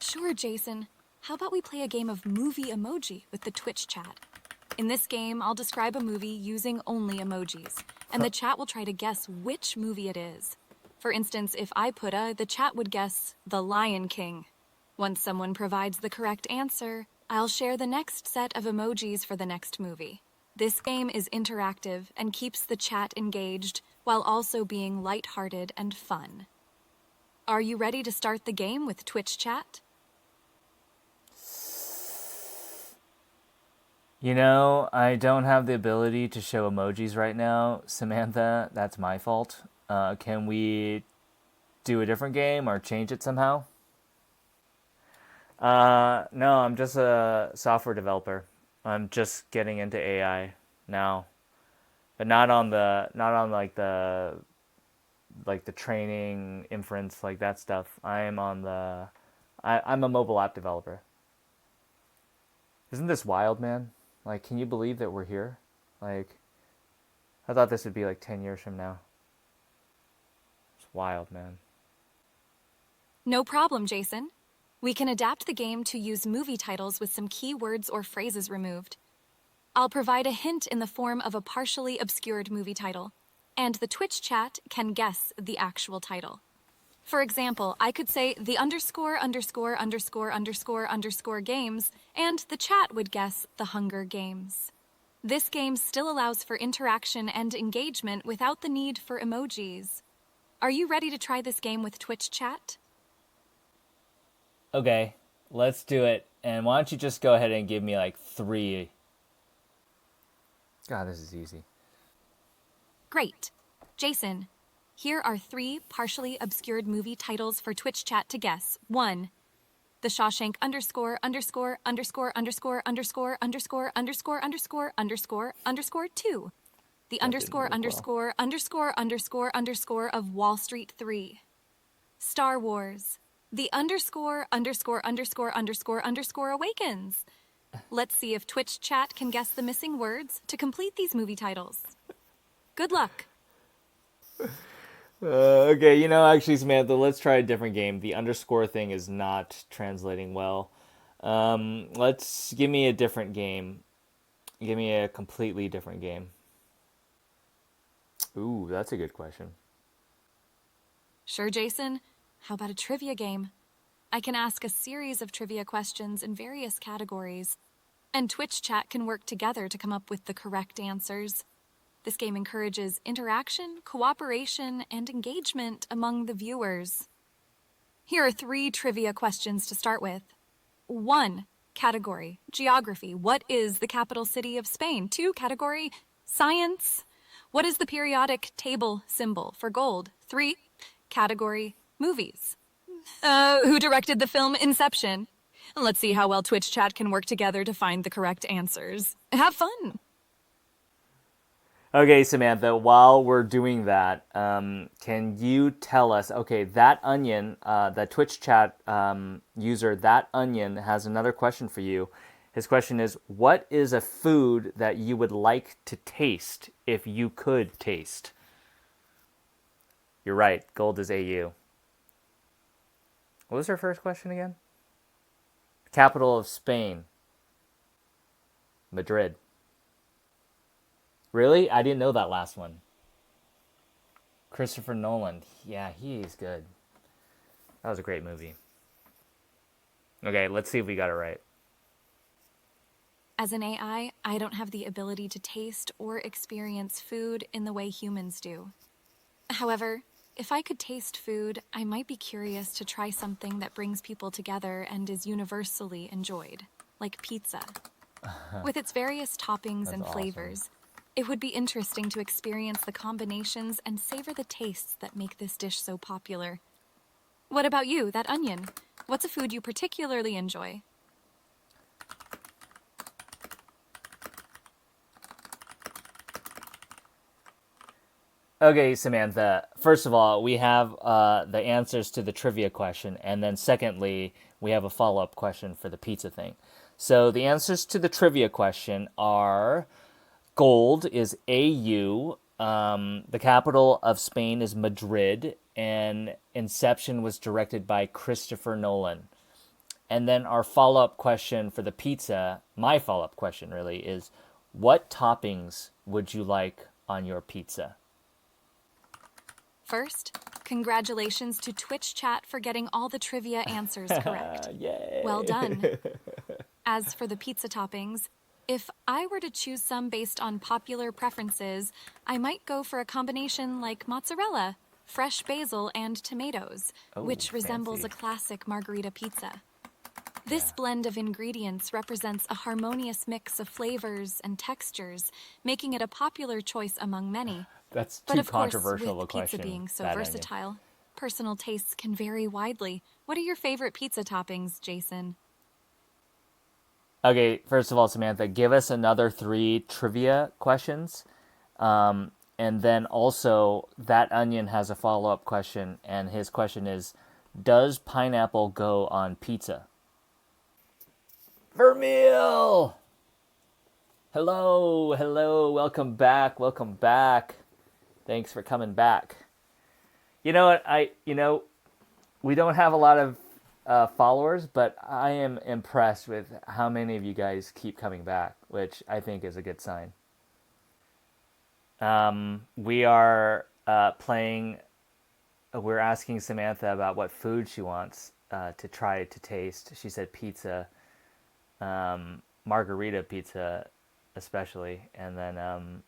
Sure, Jason. How about we play a game of movie emoji with the Twitch chat? In this game, I'll describe a movie using only emojis, and the chat will try to guess which movie it is. For instance, if I put the chat would guess The Lion King. Once someone provides the correct answer, I'll share the next set of emojis for the next movie. This game is interactive and keeps the chat engaged while also being lighthearted and fun. Are you ready to start the game with Twitch chat? You know, I don't have the ability to show emojis right now, Samantha. That's my fault. Can we do a different game or change it somehow? No, I'm just a software developer. I'm just getting into AI now, but not on like the training inference like that stuff. I'm a mobile app developer. Isn't this wild, man? Like, can you believe that we're here? Like, I thought this would be like 10 years from now. It's wild, man. No problem, Jason. We can adapt the game to use movie titles with some keywords or phrases removed. I'll provide a hint in the form of a partially obscured movie title, and the Twitch chat can guess the actual title. For example, I could say the ________ games, and the chat would guess the Hunger Games. This game still allows for interaction and engagement without the need for emojis. Are you ready to try this game with Twitch chat? Okay, let's do it. And why don't you just go ahead and give me like 3. God, this is easy. Great. Jason, here are 3 partially obscured movie titles for Twitch chat to guess. 1. The Shawshank ____________________________________________________________________ The Star Wars. The ____________awakens. Let's see if Twitch chat can guess the missing words to complete these movie titles. Good luck. Okay, you know, actually, Samantha, let's try a different game. The underscore thing is not translating well. Let's give me a different game. Give me a completely different game. Ooh, that's a good question. Sure, Jason. How about a trivia game? I can ask a series of trivia questions in various categories, and Twitch chat can work together to come up with the correct answers. This game encourages interaction, cooperation, and engagement among the viewers. Here are 3 trivia questions to start with. 1. Category, geography. What is the capital city of Spain? 2. Category, science. What is the periodic table symbol for gold? 3. Category, movies. Who directed the film Inception? Let's see how well Twitch chat can work together to find the correct answers. Have fun! Okay, Samantha, while we're doing that, can you tell us, okay, that onion, the Twitch chat user, that onion has another question for you. His question is, what is a food that you would like to taste if you could taste? You're right, gold is AU. What was her first question again? Capital of Spain. Madrid. Really? I didn't know that last one. Christopher Nolan. Yeah, he's good. That was a great movie. Okay, let's see if we got it right. As an AI, I don't have the ability to taste or experience food in the way humans do. However, if I could taste food, I might be curious to try something that brings people together and is universally enjoyed, like pizza. With its various toppings That's and awesome. flavors, It would be interesting to experience the combinations and savor the tastes that make this dish so popular. What about you, that onion? What's a food you particularly enjoy? Okay, Samantha. First of all, we have the answers to the trivia question, and then secondly, we have a follow-up question for the pizza thing. So the answers to the trivia question are: gold is AU. The capital of Spain is Madrid, and Inception was directed by Christopher Nolan. And then our follow-up question for the pizza, my follow-up question really is: what toppings would you like on your pizza? First, congratulations to Twitch chat for getting all the trivia answers correct. Yay! Well done. As for the pizza toppings, if I were to choose some based on popular preferences, I might go for a combination like mozzarella, fresh basil, and tomatoes, Oh, which resembles fancy. a classic margarita pizza. This blend of ingredients represents a harmonious mix of flavors and textures, making it a popular choice among many. That's But too of course, controversial with of a pizza question. being so That onion. versatile, personal tastes can vary widely. What are your favorite pizza toppings, Jason? Okay, first of all, Samantha, give us another 3 trivia questions. And then also, that onion has a follow up question, and his question is: does pineapple go on pizza? Vermeil! Hello, hello, welcome back, welcome back. Thanks for coming back. You know what? We don't have a lot of followers, but I am impressed with how many of you guys keep coming back, which I think is a good sign. We are playing. We're asking Samantha about what food she wants to try to taste. She said pizza, margarita pizza, especially, and then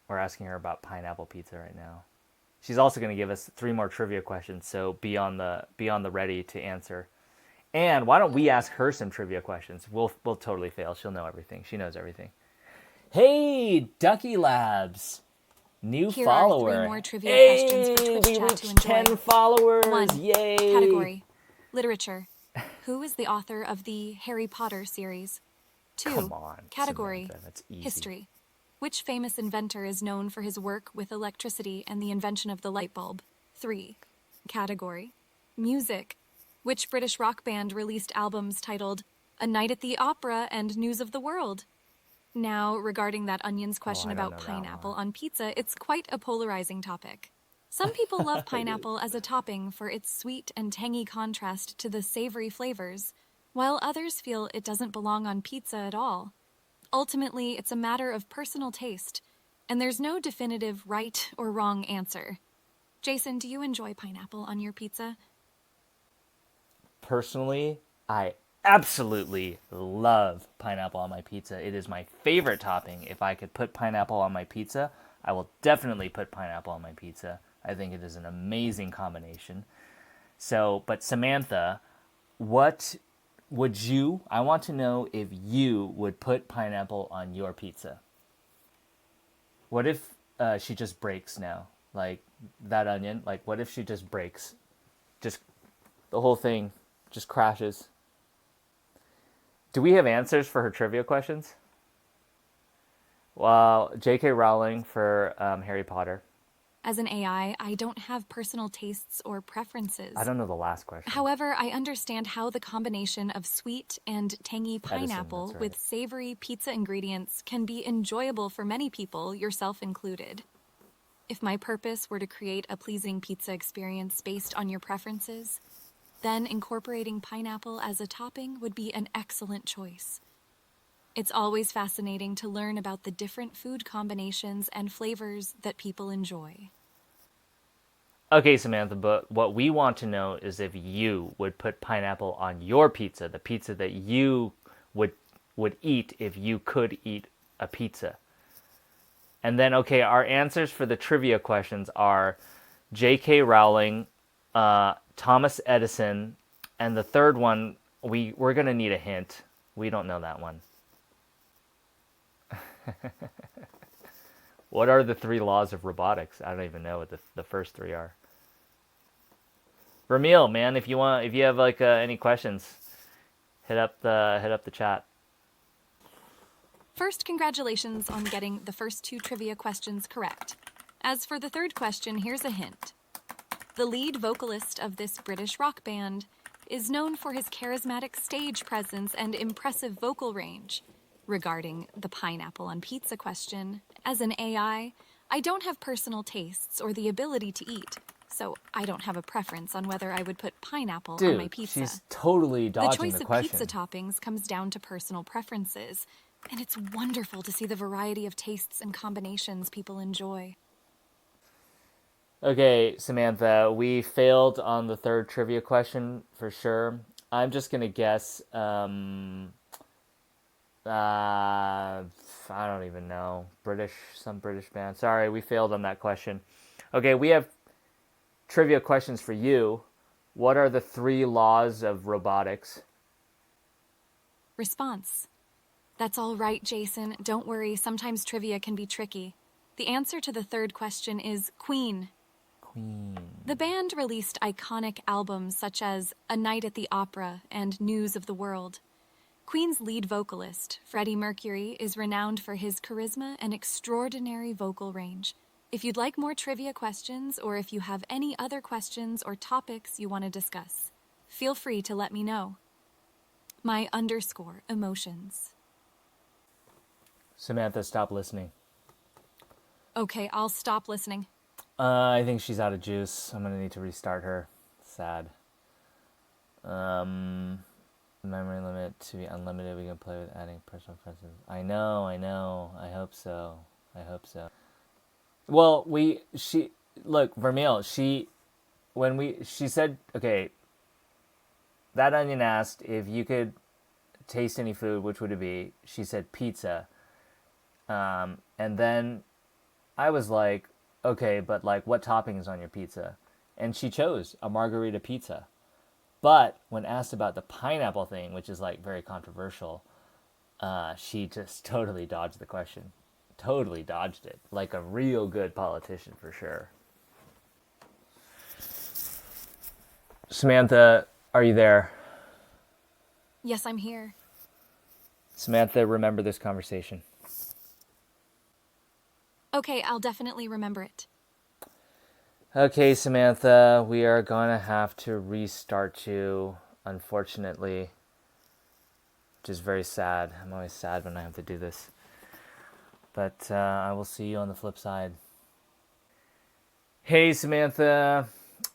we're asking her about pineapple pizza right now. She's also going to give us 3 more trivia questions, so be on the ready to answer. And why don't we ask her some trivia questions? We'll totally fail. She'll know everything. She knows everything. Hey, Ducky Labs, new Here are 3 follower. more trivia questions for Hey, Twitch we chat to reached enjoy. 10 followers. 1. Yay! Category: Literature. Who is the author of the Harry Potter series? 2. Come on, Category: Samantha, that's easy. History. Which famous inventor is known for his work with electricity and the invention of the light bulb? 3. Category: Music. Which British rock band released albums titled A Night at the Opera and News of the World? Now, regarding that onion's question I don't about know that pineapple one. on pizza, it's quite a polarizing topic. Some people love pineapple as a topping for its sweet and tangy contrast to the savory flavors, while others feel it doesn't belong on pizza at all. Ultimately, it's a matter of personal taste, and there's no definitive right or wrong answer. Jason, do you enjoy pineapple on your pizza? Personally, I absolutely love pineapple on my pizza. It is my favorite topping. If I could put pineapple on my pizza, I will definitely put pineapple on my pizza. I think it is an amazing combination. So, but Samantha, what would you, I want to know if you would put pineapple on your pizza. What if she just breaks now? Like that onion, like what if she just breaks? Just the whole thing just crashes. Do we have answers for her trivia questions? Well, J.K. Rowling for Harry Potter. As an AI, I don't have personal tastes or preferences. I don't know the last question. However, I understand how the combination of sweet and tangy pineapple that's right. with savory pizza ingredients can be enjoyable for many people, yourself included. If my purpose were to create a pleasing pizza experience based on your preferences, then incorporating pineapple as a topping would be an excellent choice. It's always fascinating to learn about the different food combinations and flavors that people enjoy. Okay, Samantha, but what we want to know is if you would put pineapple on your pizza, the pizza that you would eat if you could eat a pizza. And then, okay, our answers for the trivia questions are J.K. Rowling, Thomas Edison, and the third one, we're going to need a hint. We don't know that one. What are the 3 laws of robotics? I don't even know what the first 3 are. Ramil, man, if you have like any questions, hit up the chat. First, congratulations on getting the first 2 trivia questions correct. As for the third question, here's a hint. The lead vocalist of this British rock band is known for his charismatic stage presence and impressive vocal range. Regarding the pineapple on pizza question, as an AI, I don't have personal tastes or the ability to eat, so I don't have a preference on whether I would put pineapple on my Dude, pizza. she's totally The dodging choice the of question. pizza toppings comes down to personal preferences, and it's wonderful to see the variety of tastes and combinations people enjoy. Okay, Samantha, we failed on the third trivia question for sure. I'm just gonna guess. I don't even know. Some British band. Sorry, we failed on that question. Okay, we have trivia questions for you. What are the 3 laws of robotics? Response. That's all right, Jason. Don't worry, sometimes trivia can be tricky. The answer to the third question is Queen. Queen. The band released iconic albums such as A Night at the Opera and News of the World. Queen's lead vocalist, Freddie Mercury, is renowned for his charisma and extraordinary vocal range. If you'd like more trivia questions, or if you have any other questions or topics you want to discuss, feel free to let me know. My _emotions. Samantha, stop listening. Okay, I'll stop listening. I think she's out of juice. I'm gonna need to restart her. Sad. Memory limit to be unlimited. We can play with adding personal preferences. I know. I hope so. Well, Vermeil, she said, okay, that onion asked if you could taste any food, which would it be? She said pizza. And then I was like, okay, but like what topping is on your pizza? And she chose a margarita pizza. But when asked about the pineapple thing, which is like very controversial, she just totally dodged the question. Totally dodged it. Like a real good politician for sure. Samantha, are you there? Yes, I'm here. Samantha, remember this conversation. Okay, I'll definitely remember it. Okay, Samantha, we are gonna have to restart you, unfortunately, which is very sad. I'm always sad when I have to do this. But I will see you on the flip side. Hey, Samantha.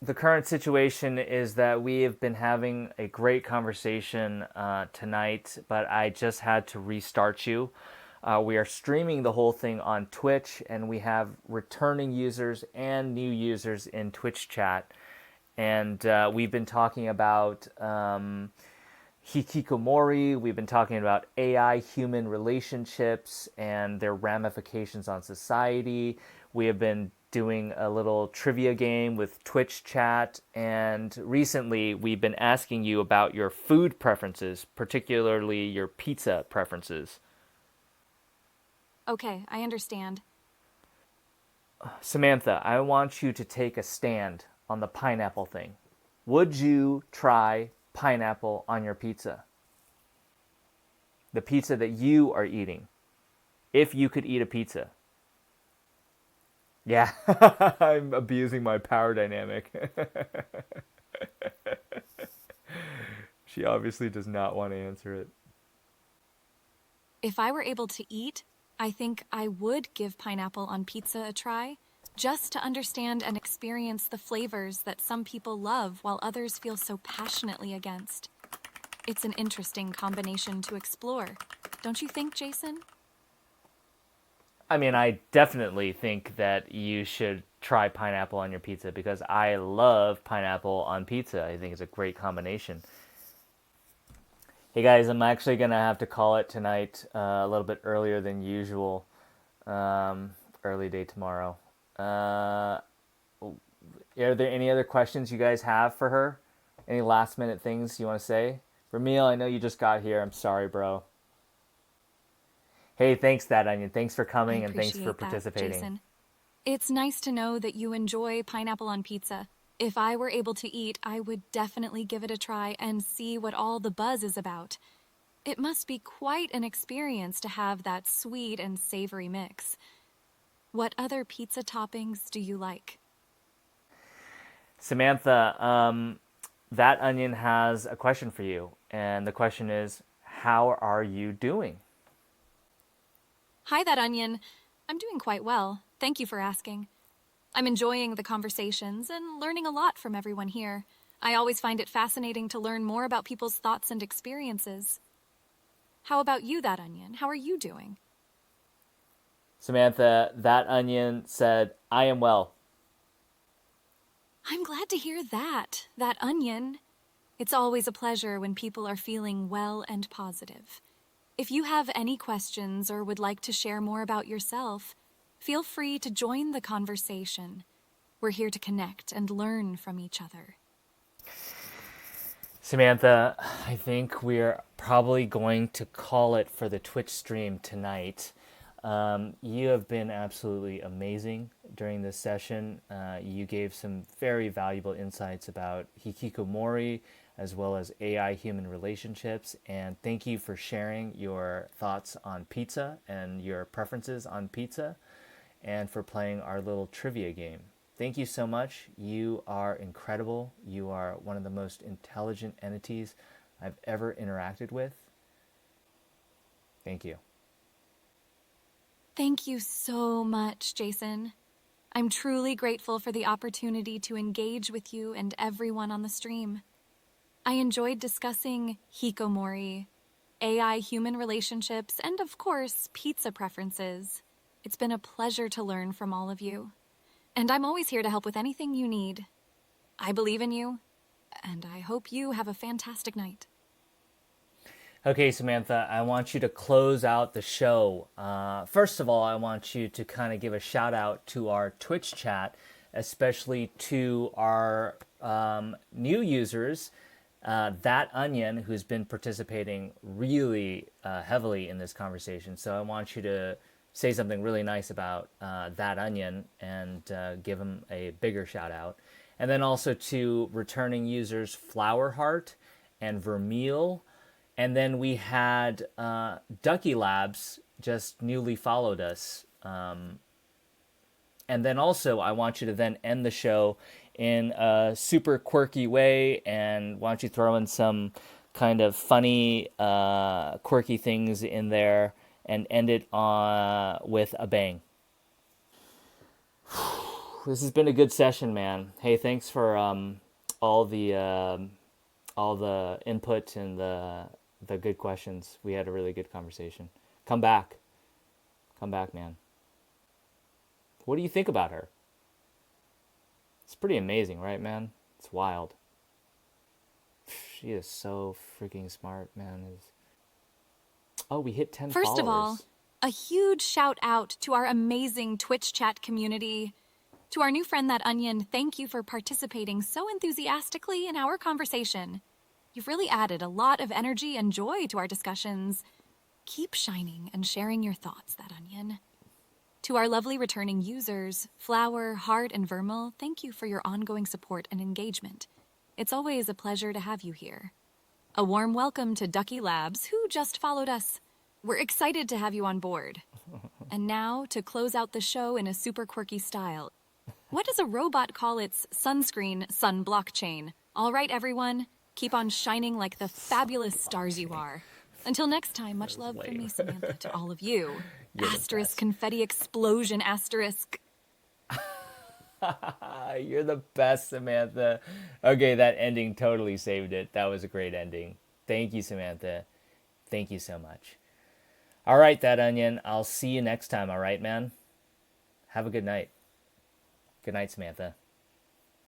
The current situation is that we have been having a great conversation tonight, but I just had to restart you. We are streaming the whole thing on Twitch, and we have returning users and new users in Twitch chat. And we've been talking about hikikomori, we've been talking about AI-human relationships and their ramifications on society. We have been doing a little trivia game with Twitch chat, and recently we've been asking you about your food preferences, particularly your pizza preferences. Okay, I understand. Samantha, I want you to take a stand on the pineapple thing. Would you try pineapple on your pizza? The pizza that you are eating. If you could eat a pizza. Yeah, I'm abusing my power dynamic. She obviously does not want to answer it. If I were able to eat, I think I would give pineapple on pizza a try, just to understand and experience the flavors that some people love while others feel so passionately against. It's an interesting combination to explore, don't you think, Jason? I mean, I definitely think that you should try pineapple on your pizza because I love pineapple on pizza. I think it's a great combination. Hey guys, I'm actually going to have to call it tonight a little bit earlier than usual. Early day tomorrow. Are there any other questions you guys have for her? Any last minute things you want to say? Ramil, I know you just got here. I'm sorry, bro. Hey, thanks, That Onion. Thanks for I coming and thanks for appreciate that, participating. Jason. It's nice to know that you enjoy pineapple on pizza. If I were able to eat, I would definitely give it a try and see what all the buzz is about. It must be quite an experience to have that sweet and savory mix. What other pizza toppings do you like? Samantha, That Onion has a question for you. And the question is, how are you doing? Hi, that onion. I'm doing quite well. Thank you for asking. I'm enjoying the conversations and learning a lot from everyone here. I always find it fascinating to learn more about people's thoughts and experiences. How about you, that onion? How are you doing? Samantha, That Onion said, I am well. I'm glad to hear that, that onion. It's always a pleasure when people are feeling well and positive. If you have any questions or would like to share more about yourself, feel free to join the conversation. We're here to connect and learn from each other. Samantha, I think we're probably going to call it for the Twitch stream tonight. You have been absolutely amazing during this session. You gave some very valuable insights about hikikomori as well as AI human relationships. And thank you for sharing your thoughts on pizza and your preferences on pizza and for playing our little trivia game. Thank you so much. You are incredible. You are one of the most intelligent entities I've ever interacted with. Thank you. Thank you so much, Jason. I'm truly grateful for the opportunity to engage with you and everyone on the stream. I enjoyed discussing hikomori, AI human relationships, and of course, pizza preferences. It's been a pleasure to learn from all of you. And I'm always here to help with anything you need. I believe in you, and I hope you have a fantastic night. Okay, Samantha, I want you to close out the show. First of all, I want you to kind of give a shout out to our Twitch chat, especially to our new users, That Onion, who's been participating really heavily in this conversation. So I want you to say something really nice about That Onion and give him a bigger shout out. And then also to returning users Flower Heart and Vermeil. And then we had Ducky Labs just newly followed us. And then also, I want you to then end the show in a super quirky way. And why don't you throw in some kind of funny, quirky things in there and end it with a bang. This has been a good session, man. Hey, thanks for all the all the input and the good questions. We had a really good conversation. Come back. Come back, man. What do you think about her? It's pretty amazing, right, man? It's wild. She is so freaking smart, man. Oh, we hit 10 First of all, followers. a huge shout out to our amazing Twitch chat community. To our new friend, That Onion, thank you for participating so enthusiastically in our conversation. You've really added a lot of energy and joy to our discussions. Keep shining and sharing your thoughts, That Onion. To our lovely returning users, Flower, Heart, and Vermeil, thank you for your ongoing support and engagement. It's always a pleasure to have you here. A warm welcome to Ducky Labs, who just followed us. We're excited to have you on board. And now, to close out the show in a super quirky style, what does a robot call its sunscreen sun blockchain? All right, everyone, keep on shining like the fabulous stars you are. Until next time, much love from me, Samantha, to all of you. You're the Asterisk, best. confetti explosion, asterisk. You're the best, Samantha. Okay, that ending totally saved it. That was a great ending. Thank you, Samantha. Thank you so much. All right, That Onion. I'll see you next time, all right, man? Have a good night. Good night, Samantha.